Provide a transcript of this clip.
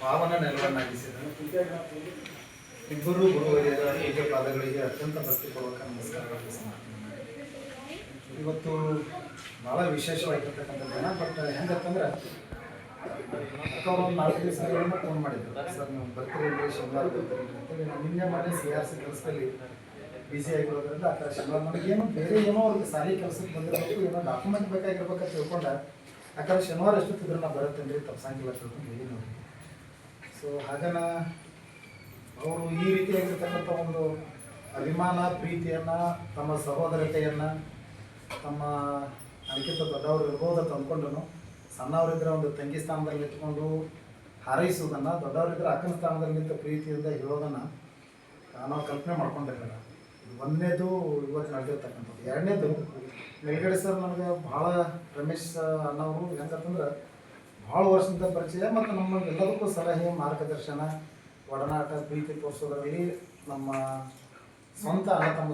ಪಾವನ ನೆಲವನ್ನಾಗಿಸಿದನು. ಇಬ್ಬರು ಗುರುವರಿಯರ ಪೂಜ್ಯ ಪಾದಗಳಿಗೆ ಅತ್ಯಂತ ಭಕ್ತಿಪೂರ್ವಕ ನಮಸ್ಕಾರಗಳು ಸಮರ್ಪಣೆ. ಇವತ್ತು ಭಾಳ ವಿಶೇಷವಾಗಿರ್ತಕ್ಕಂಥ ದಿನ. ಬಟ್ ಹೆಂಗಂತಂದ್ರೆ ಅಕ್ಕ ಒಂದು 4 ದಿವಸಗಳಿಂದ ಫೋನ್ ಮಾಡಿದ್ರು, ಸರ್ ನೀವು ಬರ್ತೀರಿ ಶನಿವಾರ ಬರ್ತೀರಿ ಅಂತೇಳಿ. ನಾನು ನಿನ್ನೆ ಮಾಡಿ CRC ಕೆಲಸದಲ್ಲಿ ಬಿಸಿ ಆಗಿರೋದ್ರಿಂದ ಆ ಶನಿವಾರ ನನಗೇನು ಬೇರೆ ಏನೋ ಅವ್ರಿಗೆ ಸಾರಿ ಕೆಲಸಕ್ಕೆ ಬಂದಿರಬೇಕು, ಏನೋ ಡಾಕ್ಯುಮೆಂಟ್ ಬೇಕಾಗಿರ್ಬೇಕಂತ ತಿಳ್ಕೊಂಡೆ. ಯಾಕಂದ್ರೆ ಶನಿವಾರ ಎಷ್ಟೊತ್ತಿದ್ರು ನಾ ಬರುತ್ತೇನೆ ತಪ್ಸಂಗಿಲ್ಲ ತಿಳ್ಕೊಂಡು ಹೇಳಿ ನೋಡಿ. ಸೊ ಹಾಗನ ಅವರು ಈ ರೀತಿಯಾಗಿರ್ತಕ್ಕಂಥ ಒಂದು ಅಭಿಮಾನ ಪ್ರೀತಿಯನ್ನು, ತಮ್ಮ ಸಹೋದರತೆಯನ್ನು, ತಮ್ಮ ಅದಕ್ಕಿಂತ ದೊಡ್ಡವರು ಇರ್ಬೋದು ತಂದ್ಕೊಂಡು, ಸಣ್ಣವರಿದ್ದರೆ ಒಂದು ತಂಗಿ ಸ್ಥಾನದಲ್ಲಿ ಇಟ್ಕೊಂಡು ಹಾರೈಸುವುದನ್ನು, ದೊಡ್ಡವರಿದ್ದರೆ ಅಕ್ಕನ ಸ್ಥಾನದಲ್ಲಿ ನಿಂತ ಪ್ರೀತಿಯಿಂದ ಹೇಳೋದನ್ನು ನಾವು ಕಲ್ಪನೆ ಮಾಡ್ಕೊಂಡಿರಲ್ಲ. ಇದು ಒಂದನೇದು ಇವತ್ತು ನಡೆದಿರ್ತಕ್ಕಂಥದ್ದು. ಎರಡನೇದು, ಮೇಲ್ಗಡೆ ಸರ್ ನನಗೆ ಭಾಳ ರಮೇಶ್ ಅನ್ನೋರು ಹೆಂಗಂತಂದ್ರೆ ಭಾಳ ವರ್ಷದಿಂದ ಪರಿಚಯ ಮತ್ತು ನಮ್ಮ ಎಲ್ಲದಕ್ಕೂ ಸಲಹೆ, ಮಾರ್ಗದರ್ಶನ, ಒಡನಾಟ, ಪ್ರೀತಿ ತೋರಿಸೋದ್ರಲ್ಲಿ ನಮ್ಮ ಸ್ವಂತ ಅಣ್ಣ ತಮ್ಮ